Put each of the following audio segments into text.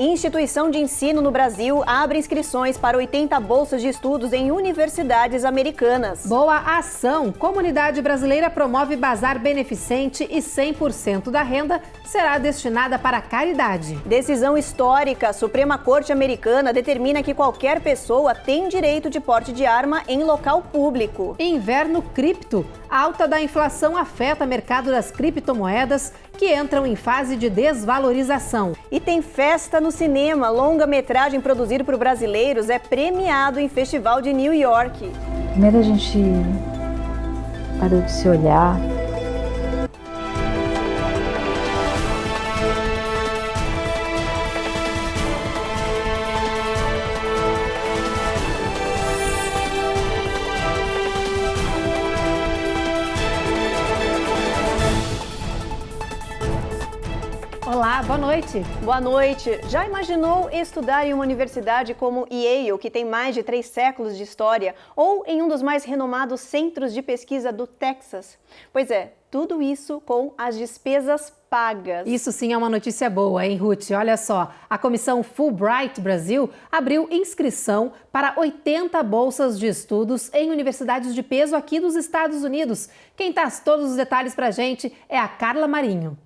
Instituição de ensino no Brasil abre inscrições para 80 bolsas de estudos em universidades americanas. Boa ação! Comunidade brasileira promove bazar beneficente e 100% da renda será destinada para caridade. Decisão histórica. A Suprema Corte Americana determina que qualquer pessoa tem direito de porte de arma em local público. Inverno cripto. Alta da inflação afeta o mercado das criptomoedas que entram em fase de desvalorização. E tem festa no cinema. Longa-metragem produzido por brasileiros é premiado em Festival de New York. Primeiro a gente parou de se olhar. Olá, boa noite. Boa noite. Já imaginou estudar em uma universidade como Yale, que tem mais de 3 séculos de história, ou em um dos mais renomados centros de pesquisa do Texas? Pois é, tudo isso com as despesas pagas. Isso sim é uma notícia boa, hein, Ruth? Olha só, a Comissão Fulbright Brasil abriu inscrição para 80 bolsas de estudos em universidades de peso aqui dos Estados Unidos. Quem traz todos os detalhes pra gente é a Carla Marinho.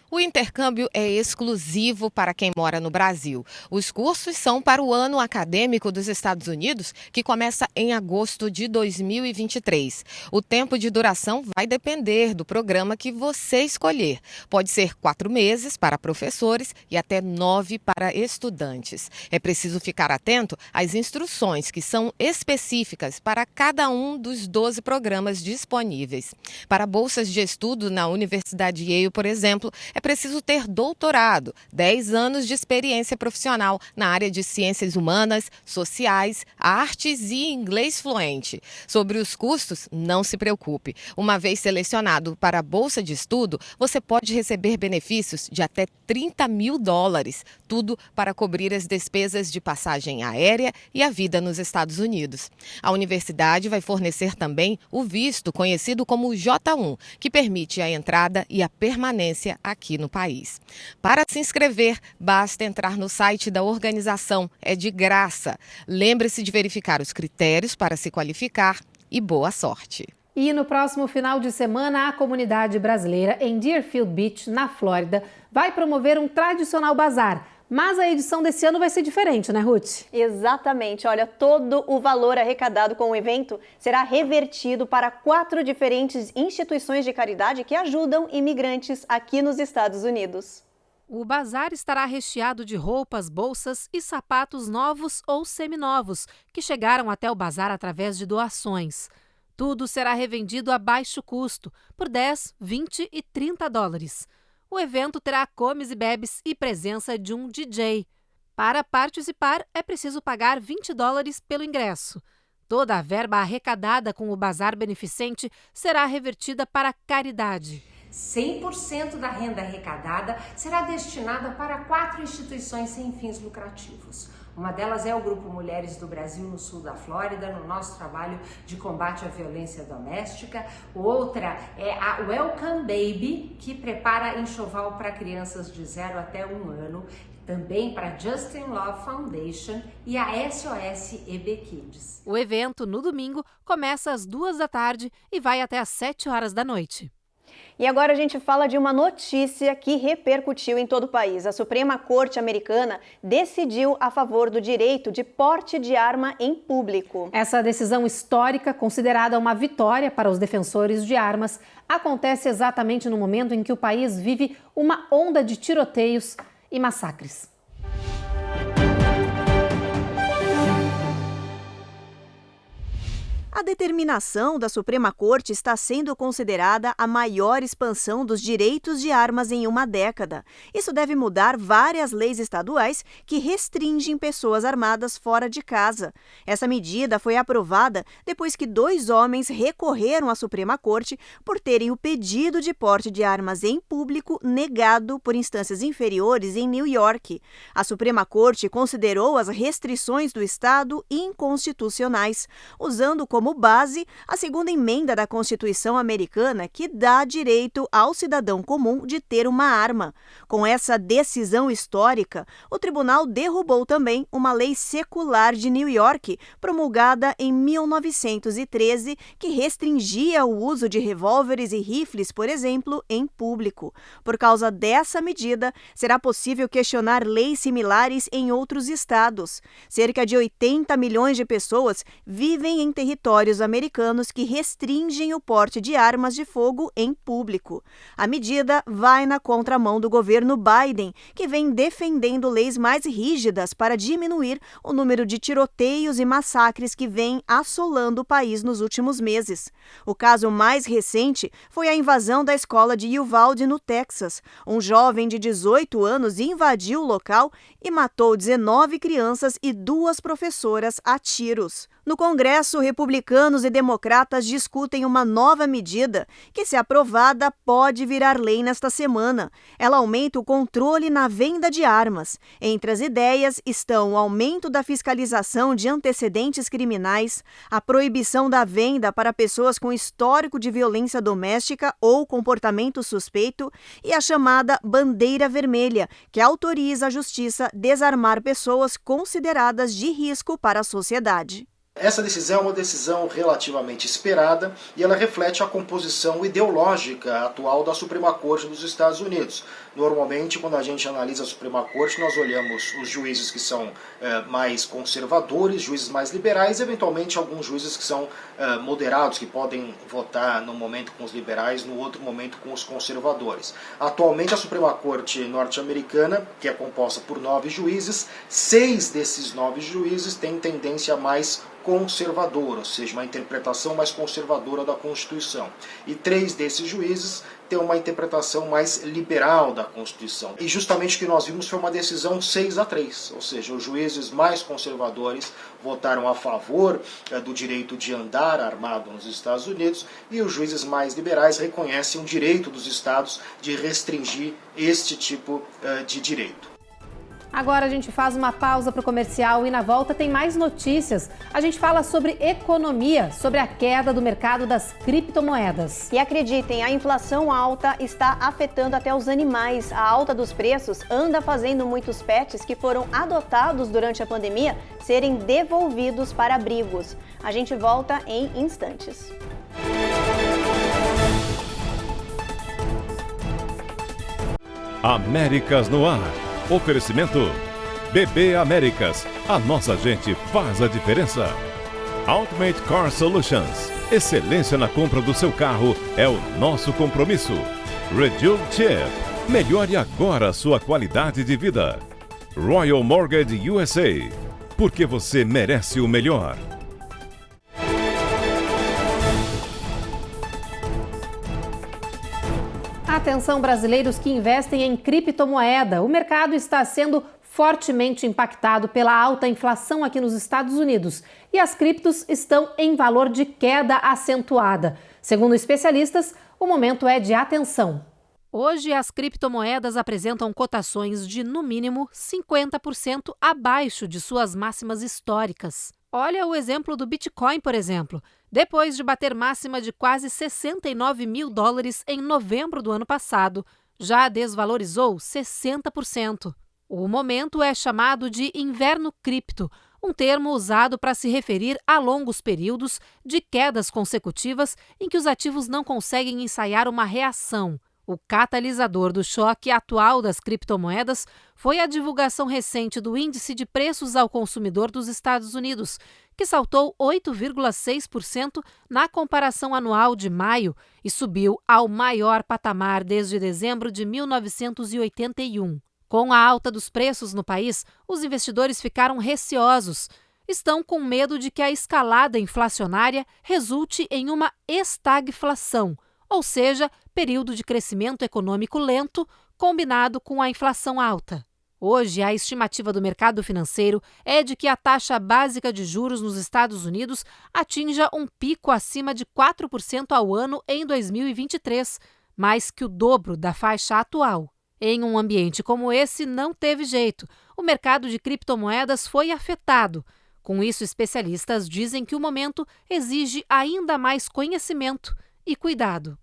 O intercâmbio é exclusivo para quem mora no Brasil. Os cursos são para o ano acadêmico dos Estados Unidos, que começa em agosto de 2023. O tempo de duração vai depender do programa que você escolher. Pode ser 4 meses para professores e até 9 para estudantes. É preciso ficar atento às instruções que são específicas para cada um dos 12 programas disponíveis. Para bolsas de estudo na Universidade Yale, por exemplo, é preciso ter doutorado, 10 anos de experiência profissional na área de ciências humanas, sociais, artes e inglês fluente. Sobre os custos, não se preocupe. Uma vez selecionado para a bolsa de estudo, você pode receber benefícios de até $30 mil, tudo para cobrir as despesas de passagem aérea e a vida nos Estados Unidos. A universidade vai fornecer também o visto conhecido como J1, que permite a entrada e a permanência aqui no país. Para se inscrever, basta entrar no site da organização, é de graça. Lembre-se de verificar os critérios para se qualificar e boa sorte. E no próximo final de semana, a comunidade brasileira em Deerfield Beach, na Flórida, vai promover um tradicional bazar. Mas a edição desse ano vai ser diferente, né, Ruth? Exatamente. Olha, todo o valor arrecadado com o evento será revertido para 4 diferentes instituições de caridade que ajudam imigrantes aqui nos Estados Unidos. O bazar estará recheado de roupas, bolsas e sapatos novos ou seminovos, que chegaram até o bazar através de doações. Tudo será revendido a baixo custo, por 10, 20 e 30 dólares. O evento terá comes e bebes e presença de um DJ. Para participar, é preciso pagar 20 dólares pelo ingresso. Toda a verba arrecadada com o bazar beneficente será revertida para caridade. 100% da renda arrecadada será destinada para 4 instituições sem fins lucrativos. Uma delas é o Grupo Mulheres do Brasil no sul da Flórida, no nosso trabalho de combate à violência doméstica. Outra é a Welcome Baby, que prepara enxoval para crianças de 0 até 1 ano. Também para a Justin Love Foundation e a SOS EB Kids. O evento, no domingo, começa às 2 da tarde e vai até às 7 horas da noite. E agora a gente fala de uma notícia que repercutiu em todo o país. A Suprema Corte Americana decidiu a favor do direito de porte de arma em público. Essa decisão histórica, considerada uma vitória para os defensores de armas, acontece exatamente no momento em que o país vive uma onda de tiroteios e massacres. A determinação da Suprema Corte está sendo considerada a maior expansão dos direitos de armas em uma década. Isso deve mudar várias leis estaduais que restringem pessoas armadas fora de casa. Essa medida foi aprovada depois que 2 homens recorreram à Suprema Corte por terem o pedido de porte de armas em público negado por instâncias inferiores em New York. A Suprema Corte considerou as restrições do Estado inconstitucionais, usando como como base a segunda emenda da Constituição americana, que dá direito ao cidadão comum de ter uma arma. Com essa decisão histórica, o tribunal derrubou também uma lei secular de New York, promulgada em 1913, que restringia o uso de revólveres e rifles, por exemplo, em público. Por causa dessa medida, será possível questionar leis similares em outros estados. Cerca de 80 milhões de pessoas vivem em territórios americanos que restringem o porte de armas de fogo em público. A medida vai na contramão do governo Biden, que vem defendendo leis mais rígidas para diminuir o número de tiroteios e massacres que vem assolando o país nos últimos meses. O caso mais recente foi a invasão da escola de Uvalde, no Texas. Um jovem de 18 anos invadiu o local e matou 19 crianças e 2 professoras a tiros. No Congresso, republicanos e democratas discutem uma nova medida que, se aprovada, pode virar lei nesta semana. Ela aumenta o controle na venda de armas. Entre as ideias estão o aumento da fiscalização de antecedentes criminais, a proibição da venda para pessoas com histórico de violência doméstica ou comportamento suspeito e a chamada bandeira vermelha, que autoriza a justiça desarmar pessoas consideradas de risco para a sociedade. Essa decisão é uma decisão relativamente esperada e ela reflete a composição ideológica atual da Suprema Corte dos Estados Unidos. Normalmente, quando a gente analisa a Suprema Corte, nós olhamos os juízes que são mais conservadores, juízes mais liberais e, eventualmente, alguns juízes que são moderados, que podem votar num momento com os liberais, no outro momento com os conservadores. Atualmente, a Suprema Corte norte-americana, que é composta por 9 juízes, 6 desses 9 juízes têm tendência mais conservadora, ou seja, uma interpretação mais conservadora da Constituição. E 3 desses juízes têm uma interpretação mais liberal da Constituição. E justamente o que nós vimos foi uma decisão 6-3, ou seja, os juízes mais conservadores votaram a favor do direito de andar armado nos Estados Unidos e os juízes mais liberais reconhecem o direito dos estados de restringir este tipo de direito. Agora a gente faz uma pausa para o comercial e na volta tem mais notícias. A gente fala sobre economia, sobre a queda do mercado das criptomoedas. E acreditem, a inflação alta está afetando até os animais. A alta dos preços anda fazendo muitos pets que foram adotados durante a pandemia serem devolvidos para abrigos. A gente volta em instantes. Américas no ar. Oferecimento BB Américas, a nossa gente faz a diferença. Ultimate Car Solutions, excelência na compra do seu carro é o nosso compromisso. Reduce Chip, melhore agora a sua qualidade de vida. Royal Mortgage USA, porque você merece o melhor. Atenção, brasileiros que investem em criptomoeda. O mercado está sendo fortemente impactado pela alta inflação aqui nos Estados Unidos e as criptos estão em valor de queda acentuada. Segundo especialistas, o momento é de atenção. Hoje, as criptomoedas apresentam cotações de, no mínimo, 50% abaixo de suas máximas históricas. Olha o exemplo do Bitcoin, por exemplo. Depois de bater máxima de quase $69 mil em novembro do ano passado, já desvalorizou 60%. O momento é chamado de inverno cripto, um termo usado para se referir a longos períodos de quedas consecutivas em que os ativos não conseguem ensaiar uma reação. O catalisador do choque atual das criptomoedas foi a divulgação recente do Índice de Preços ao Consumidor dos Estados Unidos, que saltou 8,6% na comparação anual de maio e subiu ao maior patamar desde dezembro de 1981. Com a alta dos preços no país, os investidores ficaram receosos. Estão com medo de que a escalada inflacionária resulte em uma estagflação, ou seja, período de crescimento econômico lento combinado com a inflação alta. Hoje, a estimativa do mercado financeiro é de que a taxa básica de juros nos Estados Unidos atinja um pico acima de 4% ao ano em 2023, mais que o dobro da faixa atual. Em um ambiente como esse, não teve jeito. O mercado de criptomoedas foi afetado. Com isso, especialistas dizem que o momento exige ainda mais conhecimento e cuidado.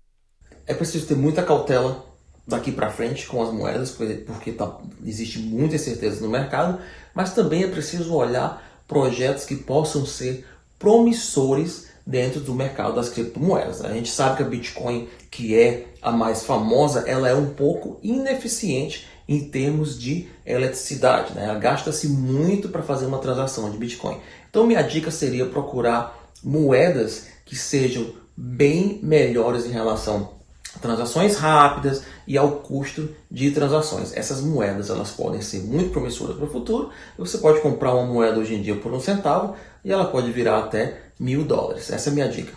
É preciso ter muita cautela daqui para frente com as moedas, porque existe muita incerteza no mercado, mas também é preciso olhar projetos que possam ser promissores dentro do mercado das criptomoedas. A gente sabe que a Bitcoin, que é a mais famosa, ela é um pouco ineficiente em termos de eletricidade, né? Gasta-se muito para fazer uma transação de Bitcoin. Então minha dica seria procurar moedas que sejam bem melhores em relação a transações rápidas e ao custo de transações. Essas moedas elas podem ser muito promissoras para o futuro. Você pode comprar uma moeda hoje em dia por $1 e ela pode virar até $1.000. Essa é a minha dica.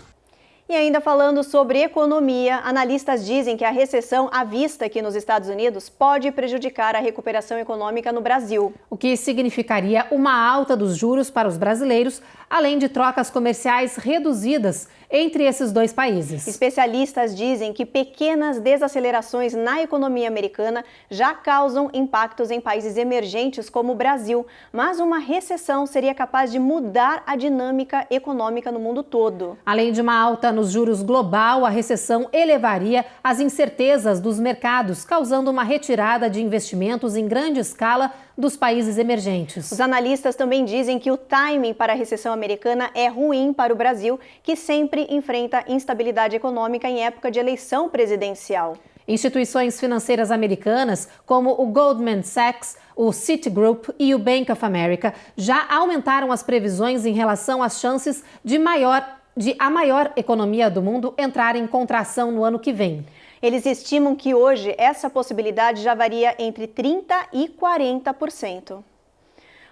E ainda falando sobre economia, analistas dizem que a recessão à vista aqui nos Estados Unidos pode prejudicar a recuperação econômica no Brasil. O que significaria uma alta dos juros para os brasileiros, além de trocas comerciais reduzidas entre esses dois países. Especialistas dizem que pequenas desacelerações na economia americana já causam impactos em países emergentes como o Brasil, mas uma recessão seria capaz de mudar a dinâmica econômica no mundo todo. Além de uma alta nos juros global, a recessão elevaria as incertezas dos mercados, causando uma retirada de investimentos em grande escala dos países emergentes. Os analistas também dizem que o timing para a recessão americana é ruim para o Brasil, que sempre enfrenta instabilidade econômica em época de eleição presidencial. Instituições financeiras americanas, como o Goldman Sachs, o Citigroup e o Bank of America, já aumentaram as previsões em relação às chances de a maior economia do mundo entrar em contração no ano que vem. Eles estimam que hoje essa possibilidade já varia entre 30% e 40%.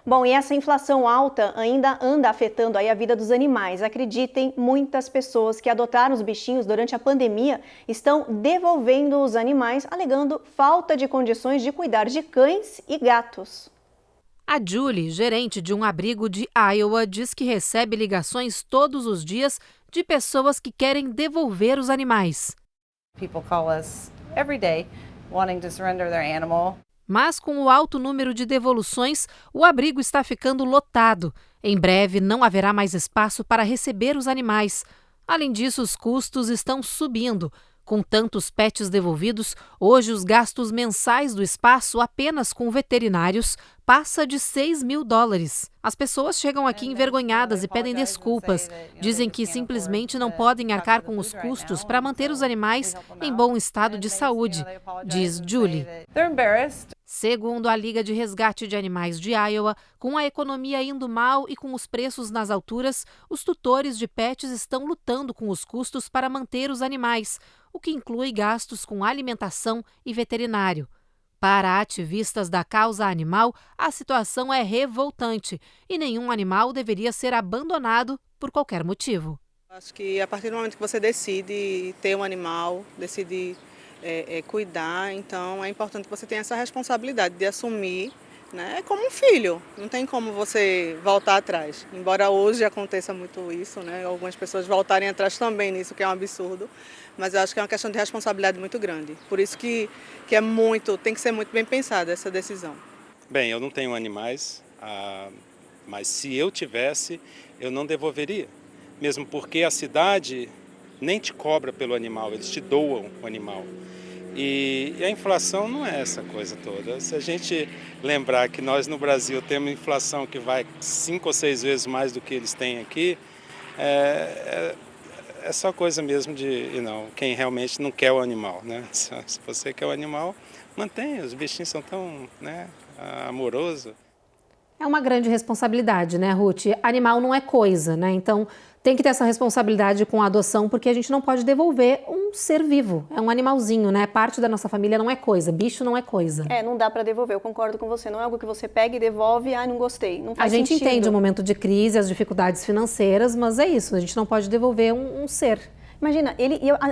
Bom, e essa inflação alta ainda anda afetando aí a vida dos animais. Acreditem, muitas pessoas que adotaram os bichinhos durante a pandemia estão devolvendo os animais, alegando falta de condições de cuidar de cães e gatos. A Julie, gerente de um abrigo de Iowa, diz que recebe ligações todos os dias de pessoas que querem devolver os animais. People call us every day wanting to surrender their animal. Mas com o alto número de devoluções, o abrigo está ficando lotado. Em breve não haverá mais espaço para receber os animais. Além disso, os custos estão subindo. Com tantos pets devolvidos, hoje os gastos mensais do espaço apenas com veterinários passa de $6.000. As pessoas chegam aqui envergonhadas e pedem desculpas. Dizem que simplesmente não podem arcar com os custos para manter os animais em bom estado de saúde, diz Julie. Segundo a Liga de Resgate de Animais de Iowa, com a economia indo mal e com os preços nas alturas, os tutores de pets estão lutando com os custos para manter os animais, o que inclui gastos com alimentação e veterinário. Para ativistas da causa animal, a situação é revoltante e nenhum animal deveria ser abandonado por qualquer motivo. Acho que a partir do momento que você decide ter um animal, decide cuidar, então é importante que você tenha essa responsabilidade de assumir, né? É como um filho, não tem como você voltar atrás. Embora hoje aconteça muito isso, né? Algumas pessoas voltarem atrás também nisso, que é um absurdo, mas eu acho que é uma questão de responsabilidade muito grande. Por isso que tem que ser muito bem pensada essa decisão. Bem, eu não tenho animais, mas se eu tivesse, eu não devolveria. Mesmo porque a cidade nem te cobra pelo animal, eles te doam o animal. E a inflação não é essa coisa toda. Se a gente lembrar que nós no Brasil temos inflação que vai 5 ou 6 vezes mais do que eles têm aqui, é só coisa mesmo de quem realmente não quer o animal, né? Se você quer o animal, mantenha, os bichinhos são tão amorosos. É uma grande responsabilidade, né, Ruth? Animal não é coisa, né? Então tem que ter essa responsabilidade com a adoção, porque a gente não pode devolver um ser vivo. É um animalzinho, né? Parte da nossa família não é coisa, bicho não é coisa. Não dá para devolver, eu concordo com você. Não é algo que você pega e devolve, não gostei. Não faz sentido. A gente entende o momento de crise, as dificuldades financeiras, mas é isso, a gente não pode devolver um ser. Imagina,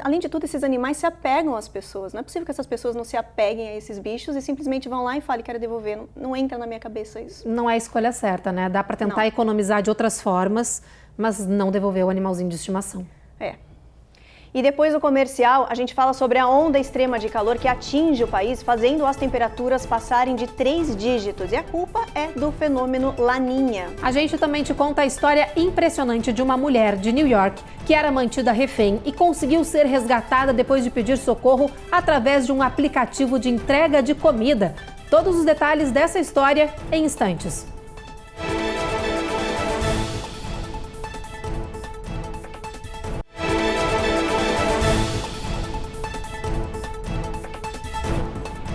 além de tudo, esses animais se apegam às pessoas. Não é possível que essas pessoas não se apeguem a esses bichos e simplesmente vão lá e falem, quero devolver. Não entra na minha cabeça isso. Não é a escolha certa, né? Dá para tentar economizar de outras formas, mas não devolver o animalzinho de estimação. E depois do comercial, a gente fala sobre a onda extrema de calor que atinge o país, fazendo as temperaturas passarem de 3 dígitos. E a culpa é do fenômeno Laninha. A gente também te conta a história impressionante de uma mulher de New York que era mantida refém e conseguiu ser resgatada depois de pedir socorro através de um aplicativo de entrega de comida. Todos os detalhes dessa história em instantes.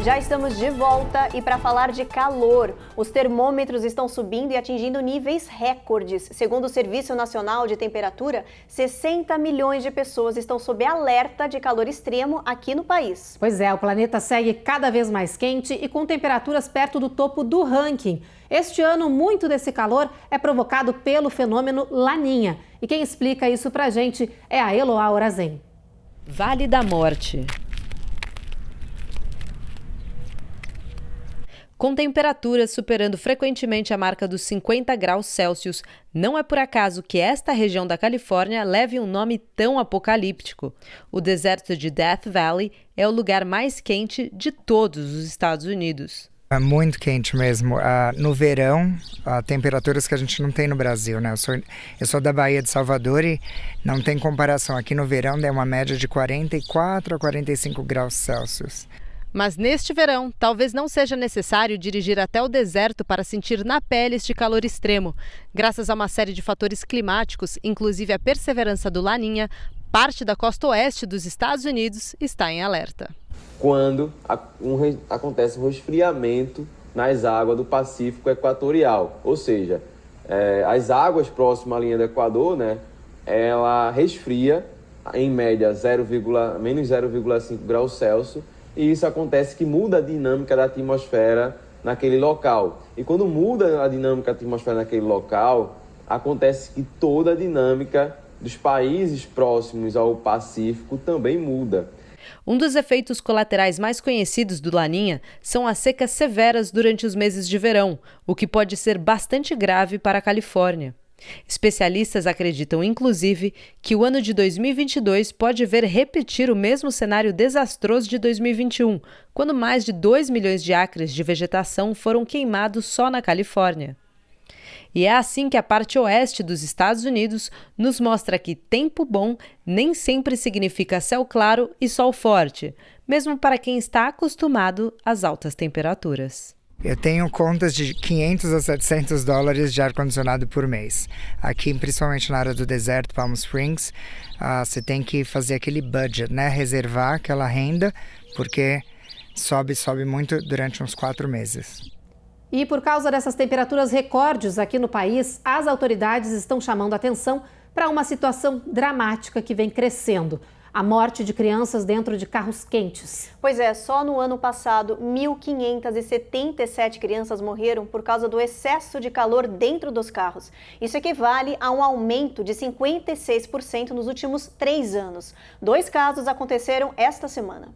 Já estamos de volta e para falar de calor, os termômetros estão subindo e atingindo níveis recordes. Segundo o Serviço Nacional de Temperatura, 60 milhões de pessoas estão sob alerta de calor extremo aqui no país. Pois é, o planeta segue cada vez mais quente e com temperaturas perto do topo do ranking. Este ano, muito desse calor é provocado pelo fenômeno Laninha. E quem explica isso pra gente é a Eloá Orazen. Vale da Morte. Com temperaturas superando frequentemente a marca dos 50 graus Celsius, não é por acaso que esta região da Califórnia leve um nome tão apocalíptico. O deserto de Death Valley é o lugar mais quente de todos os Estados Unidos. É muito quente mesmo. No verão, temperaturas que a gente não tem no Brasil, né? Eu sou da Bahia de Salvador e não tem comparação. Aqui no verão é uma média de 44 a 45 graus Celsius. Mas neste verão, talvez não seja necessário dirigir até o deserto para sentir na pele este calor extremo. Graças a uma série de fatores climáticos, inclusive a perseverança do Laninha, parte da costa oeste dos Estados Unidos está em alerta. Quando acontece um resfriamento nas águas do Pacífico Equatorial, ou seja, as águas próximas à linha do Equador, né, ela resfria em média menos 0,5 graus Celsius, e isso acontece que muda a dinâmica da atmosfera naquele local. E quando muda a dinâmica da atmosfera naquele local, acontece que toda a dinâmica dos países próximos ao Pacífico também muda. Um dos efeitos colaterais mais conhecidos do Laninha são as secas severas durante os meses de verão, o que pode ser bastante grave para a Califórnia. Especialistas acreditam, inclusive, que o ano de 2022 pode ver repetir o mesmo cenário desastroso de 2021, quando mais de 2 milhões de acres de vegetação foram queimados só na Califórnia. E é assim que a parte oeste dos Estados Unidos nos mostra que tempo bom nem sempre significa céu claro e sol forte, mesmo para quem está acostumado às altas temperaturas. Eu tenho contas de $500 a $700 de ar-condicionado por mês. Aqui, principalmente na área do deserto, Palm Springs, você tem que fazer aquele budget, né? Reservar aquela renda, porque sobe muito durante uns 4 meses. E por causa dessas temperaturas recordes aqui no país, as autoridades estão chamando atenção para uma situação dramática que vem crescendo. A morte de crianças dentro de carros quentes. Pois é, só no ano passado, 1.577 crianças morreram por causa do excesso de calor dentro dos carros. Isso equivale a um aumento de 56% nos últimos 3 anos. 2 casos aconteceram esta semana.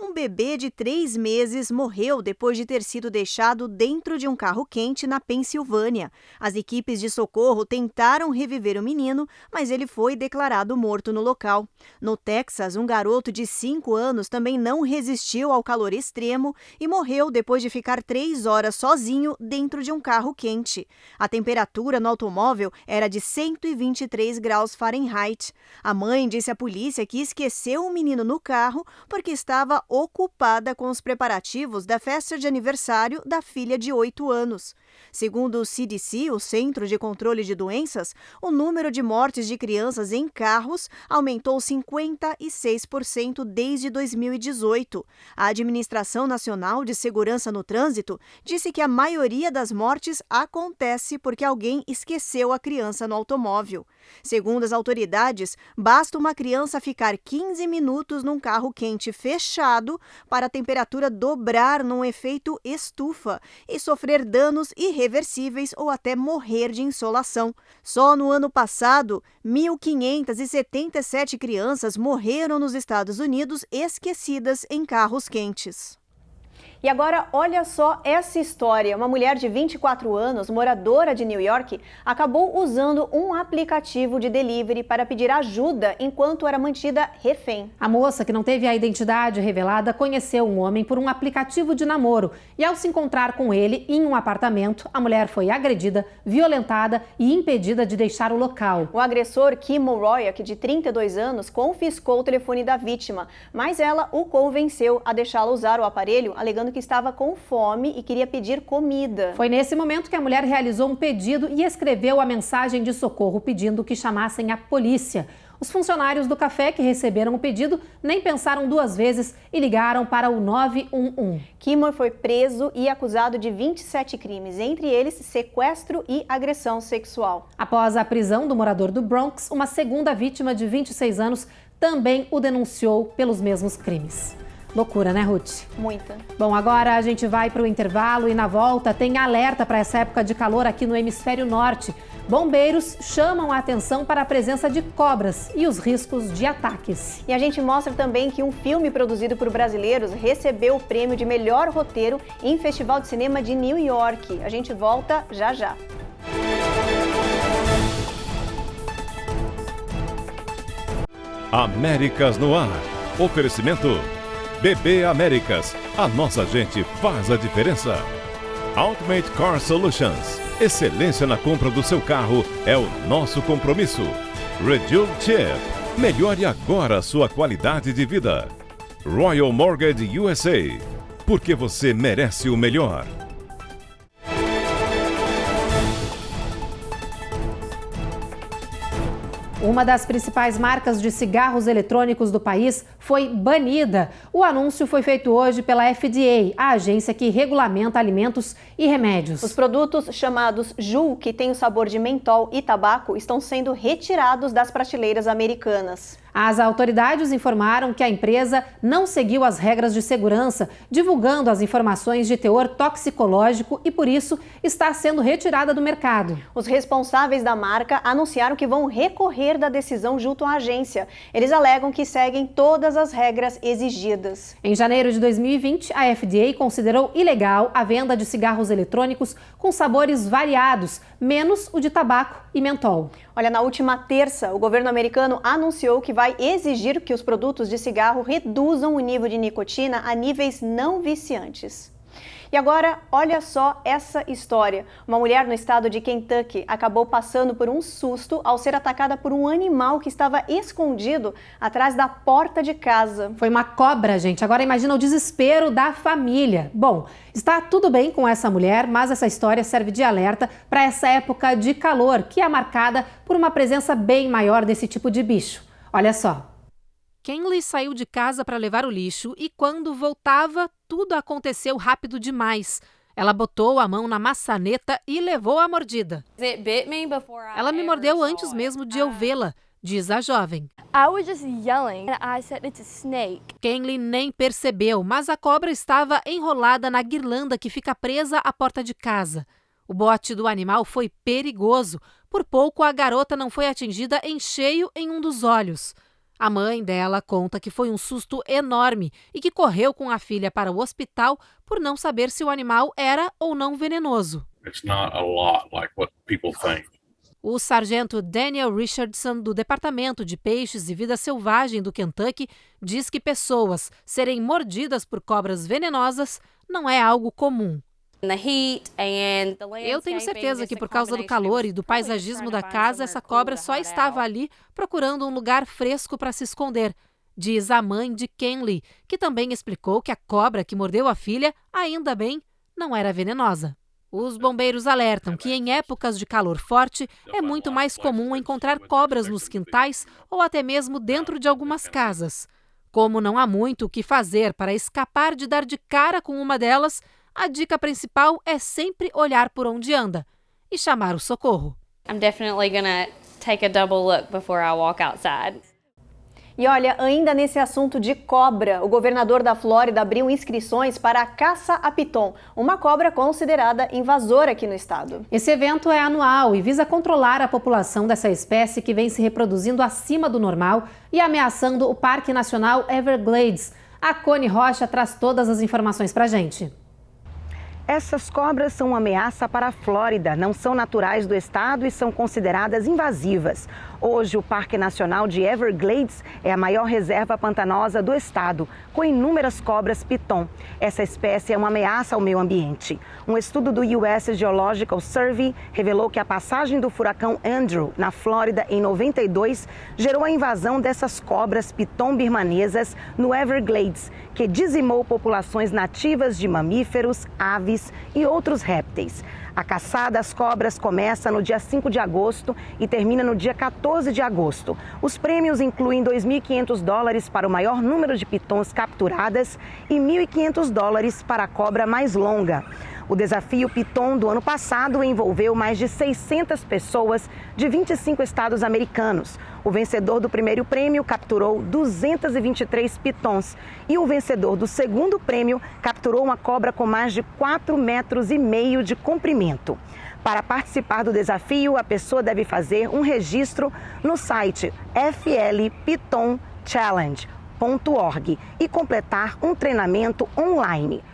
Um bebê de 3 meses morreu depois de ter sido deixado dentro de um carro quente na Pensilvânia. As equipes de socorro tentaram reviver o menino, mas ele foi declarado morto no local. No Texas, um garoto de 5 anos também não resistiu ao calor extremo e morreu depois de ficar 3 horas sozinho dentro de um carro quente. A temperatura no automóvel era de 123 graus Fahrenheit. A mãe disse à polícia que esqueceu o menino no carro porque estava ocupada com os preparativos da festa de aniversário da filha de 8 anos. Segundo o CDC, o Centro de Controle de Doenças, o número de mortes de crianças em carros aumentou 56% desde 2018. A Administração Nacional de Segurança no Trânsito disse que a maioria das mortes acontece porque alguém esqueceu a criança no automóvel. Segundo as autoridades, basta uma criança ficar 15 minutos num carro quente fechado para a temperatura dobrar num efeito estufa e sofrer danos irreversíveis ou até morrer de insolação. Só no ano passado, 1.577 crianças morreram nos Estados Unidos esquecidas em carros quentes. E agora, olha só essa história. Uma mulher de 24 anos, moradora de New York, acabou usando um aplicativo de delivery para pedir ajuda enquanto era mantida refém. A moça, que não teve a identidade revelada, conheceu um homem por um aplicativo de namoro. E ao se encontrar com ele em um apartamento, a mulher foi agredida, violentada e impedida de deixar o local. O agressor, Kim Mulroy, de 32 anos, confiscou o telefone da vítima, mas ela o convenceu a deixá-la usar o aparelho, alegando que estava com fome e queria pedir comida. Foi nesse momento que a mulher realizou um pedido e escreveu a mensagem de socorro pedindo que chamassem a polícia. Os funcionários do café que receberam o pedido nem pensaram duas vezes e ligaram para o 911. Kimmer foi preso e acusado de 27 crimes, entre eles sequestro e agressão sexual. Após a prisão do morador do Bronx, uma segunda vítima de 26 anos também o denunciou pelos mesmos crimes. Loucura, né, Ruth? Muita. Bom, agora a gente vai para o intervalo e na volta tem alerta para essa época de calor aqui no hemisfério norte. Bombeiros chamam a atenção para a presença de cobras e os riscos de ataques. E a gente mostra também que um filme produzido por brasileiros recebeu o prêmio de melhor roteiro em Festival de Cinema de New York. A gente volta já já. Américas no ar. Oferecimento BB Américas. A nossa gente faz a diferença. Ultimate Car Solutions. Excelência na compra do seu carro é o nosso compromisso. Reduce Chip. Melhore agora a sua qualidade de vida. Royal Mortgage USA. Porque você merece o melhor. Uma das principais marcas de cigarros eletrônicos do país foi banida. O anúncio foi feito hoje pela FDA, a agência que regulamenta alimentos e remédios. Os produtos chamados Juul, que têm o sabor de mentol e tabaco, estão sendo retirados das prateleiras americanas. As autoridades informaram que a empresa não seguiu as regras de segurança, divulgando as informações de teor toxicológico e, por isso, está sendo retirada do mercado. Os responsáveis da marca anunciaram que vão recorrer da decisão junto à agência. Eles alegam que seguem todas as regras exigidas. Em janeiro de 2020, a FDA considerou ilegal a venda de cigarros eletrônicos com sabores variados, menos o de tabaco e mentol. Olha, na última terça, o governo americano anunciou que vai exigir que os produtos de cigarro reduzam o nível de nicotina a níveis não viciantes. E agora, olha só essa história. Uma mulher no estado de Kentucky acabou passando por um susto ao ser atacada por um animal que estava escondido atrás da porta de casa. Foi uma cobra, gente. Agora imagina o desespero da família. Bom, está tudo bem com essa mulher, mas essa história serve de alerta para essa época de calor, que é marcada por uma presença bem maior desse tipo de bicho. Olha só. Kenley saiu de casa para levar o lixo e quando voltava, tudo aconteceu rápido demais. Ela botou a mão na maçaneta e levou a mordida. Ela me mordeu antes mesmo de eu vê-la, diz a jovem. Kenley nem percebeu, mas a cobra estava enrolada na guirlanda que fica presa à porta de casa. O bote do animal foi perigoso. Por pouco, a garota não foi atingida em cheio em um dos olhos. A mãe dela conta que foi um susto enorme e que correu com a filha para o hospital por não saber se o animal era ou não venenoso. O sargento Daniel Richardson, do Departamento de Peixes e Vida Selvagem do Kentucky, diz que pessoas serem mordidas por cobras venenosas não é algo comum. Eu tenho certeza que por causa do calor e do paisagismo da casa, essa cobra só estava ali procurando um lugar fresco para se esconder, diz a mãe de Kenley, que também explicou que a cobra que mordeu a filha, ainda bem, não era venenosa. Os bombeiros alertam que em épocas de calor forte é muito mais comum encontrar cobras nos quintais ou até mesmo dentro de algumas casas. Como não há muito o que fazer para escapar de dar de cara com uma delas, a dica principal é sempre olhar por onde anda e chamar o socorro. I'm definitely gonna take a double look before I walk outside. E olha, ainda nesse assunto de cobra, o governador da Flórida abriu inscrições para a caça a piton, uma cobra considerada invasora aqui no estado. Esse evento é anual e visa controlar a população dessa espécie que vem se reproduzindo acima do normal e ameaçando o Parque Nacional Everglades. A Cone Rocha traz todas as informações pra gente. Essas cobras são uma ameaça para a Flórida, não são naturais do estado e são consideradas invasivas. Hoje, o Parque Nacional de Everglades é a maior reserva pantanosa do estado, com inúmeras cobras piton. Essa espécie é uma ameaça ao meio ambiente. Um estudo do US Geological Survey revelou que a passagem do furacão Andrew na Flórida em 92 gerou a invasão dessas cobras piton birmanesas no Everglades, que dizimou populações nativas de mamíferos, aves e outros répteis. A caçada às cobras começa no dia 5 de agosto e termina no dia 14 de agosto. Os prêmios incluem $2.500 para o maior número de pitons capturadas e $1.500 para a cobra mais longa. O desafio Piton do ano passado envolveu mais de 600 pessoas de 25 estados americanos. O vencedor do primeiro prêmio capturou 223 pitons e o vencedor do segundo prêmio capturou uma cobra com mais de 4,5 metros de comprimento. Para participar do desafio, a pessoa deve fazer um registro no site flpitonchallenge.org e completar um treinamento online.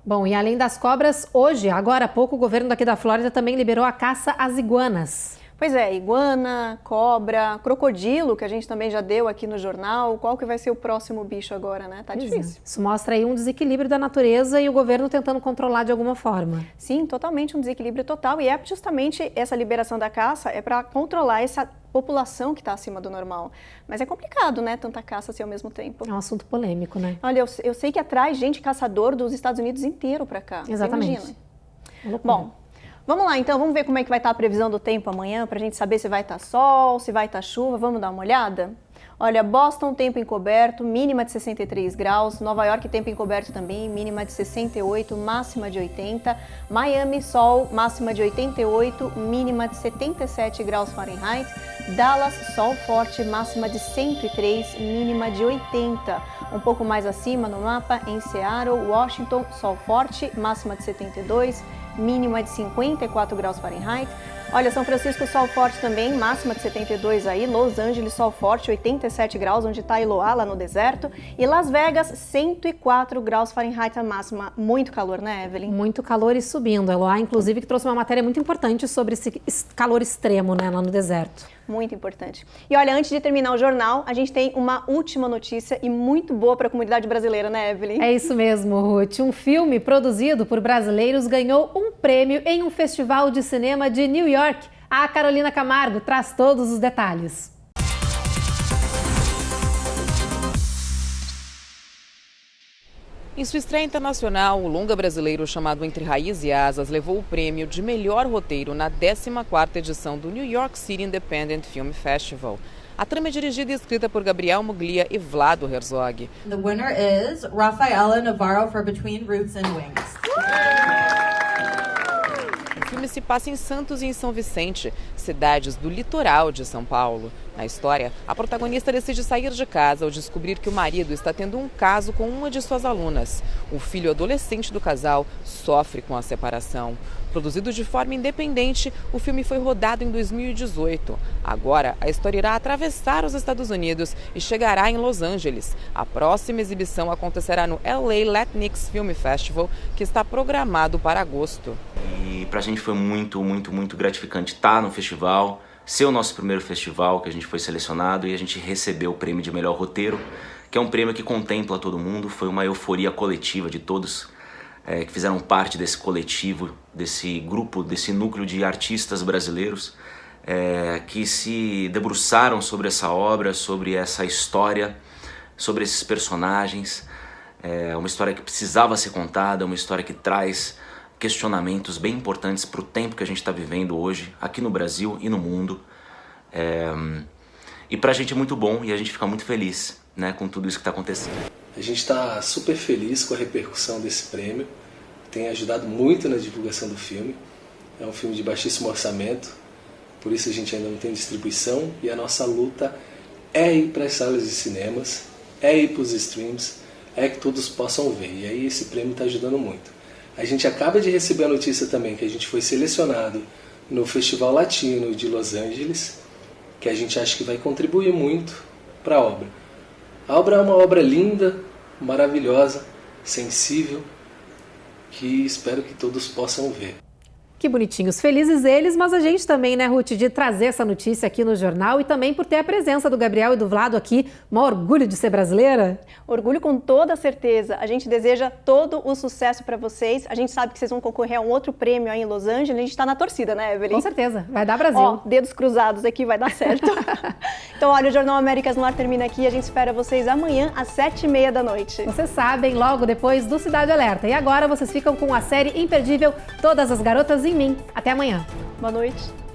Bom, e além das cobras, hoje, agora há pouco, o governo daqui da Flórida também liberou a caça às iguanas. Pois é, iguana, cobra, crocodilo, que a gente também já deu aqui no jornal. Qual que vai ser o próximo bicho agora, né? Tá difícil. Isso mostra aí um desequilíbrio da natureza e o governo tentando controlar de alguma forma. Sim, totalmente um desequilíbrio total. E é justamente essa liberação da caça é para controlar essa população que está acima do normal. Mas é complicado, né? Tanta caça assim ao mesmo tempo. É um assunto polêmico, né? Olha, eu sei que atrai gente caçador dos Estados Unidos inteiro para cá. Exatamente. Bom, vamos lá então, vamos ver como é que vai estar a previsão do tempo amanhã, para a gente saber se vai estar sol, se vai estar chuva. Vamos dar uma olhada? Olha, Boston, tempo encoberto, mínima de 63 graus. Nova York, tempo encoberto também, mínima de 68, máxima de 80. Miami, sol, máxima de 88, mínima de 77 graus Fahrenheit. Dallas, sol forte, máxima de 103, mínima de 80. Um pouco mais acima no mapa, em Seattle, Washington, sol forte, máxima de 72, mínima de 54 graus Fahrenheit. Olha, São Francisco, sol forte também, máxima de 72 aí. Los Angeles, sol forte, 87 graus, onde está Eloá, lá no deserto. E Las Vegas, 104 graus Fahrenheit a máxima. Muito calor, né, Evelyn? Muito calor e subindo. Eloá, inclusive, que trouxe uma matéria muito importante sobre esse calor extremo, né, lá no deserto. Muito importante. E olha, antes de terminar o jornal, a gente tem uma última notícia e muito boa para a comunidade brasileira, né, Evelyn? É isso mesmo, Ruth. Um filme produzido por brasileiros ganhou um prêmio em um festival de cinema de New York. A Carolina Camargo traz todos os detalhes. Em sua estreia internacional, o longa brasileiro chamado Entre Raiz e Asas levou o prêmio de melhor roteiro na 14ª edição do New York City Independent Film Festival. A trama é dirigida e escrita por Gabriel Muglia e Vlado Herzog. The winner is Rafaela Navarro for Between Roots and Wings. O filme se passa em Santos e em São Vicente, cidades do litoral de São Paulo. Na história, a protagonista decide sair de casa ao descobrir que o marido está tendo um caso com uma de suas alunas. O filho adolescente do casal sofre com a separação. Produzido de forma independente, o filme foi rodado em 2018. Agora, a história irá atravessar os Estados Unidos e chegará em Los Angeles. A próxima exibição acontecerá no LA Latinx Film Festival, que está programado para agosto. E pra gente foi muito gratificante estar no festival, ser o nosso primeiro festival que a gente foi selecionado e a gente recebeu o prêmio de melhor roteiro, que é um prêmio que contempla todo mundo. Foi uma euforia coletiva de todos que fizeram parte desse coletivo, desse grupo, desse núcleo de artistas brasileiros que se debruçaram sobre essa obra, sobre essa história, sobre esses personagens. É uma história que precisava ser contada, uma história que traz questionamentos bem importantes para o tempo que a gente está vivendo hoje, aqui no Brasil e no mundo. E para a gente é muito bom e a gente fica muito feliz, né, com tudo isso que está acontecendo. A gente está super feliz com a repercussão desse prêmio, tem ajudado muito na divulgação do filme. É um filme de baixíssimo orçamento, por isso a gente ainda não tem distribuição e a nossa luta é ir para as salas de cinemas, é ir para os streams, é que todos possam ver. E aí esse prêmio está ajudando muito. A gente acaba de receber a notícia também que a gente foi selecionado no Festival Latino de Los Angeles, que a gente acha que vai contribuir muito para a obra. A obra é uma obra linda, maravilhosa, sensível, que espero que todos possam ver. Que bonitinhos, felizes eles, mas a gente também, né, Ruth, de trazer essa notícia aqui no jornal e também por ter a presença do Gabriel e do Vlado aqui. Um orgulho de ser brasileira. Orgulho com toda certeza. A gente deseja todo o sucesso para vocês. A gente sabe que vocês vão concorrer a um outro prêmio aí em Los Angeles. A gente está na torcida, né, Evelyn? Com certeza, vai dar Brasil. Ó, dedos cruzados aqui, vai dar certo. Então, olha, o Jornal Américas no Ar termina aqui. A gente espera vocês amanhã às 7h30 da noite. Vocês sabem, logo depois do Cidade Alerta. E agora vocês ficam com a série imperdível Todas as Garotas em Mim. Até amanhã. Boa noite.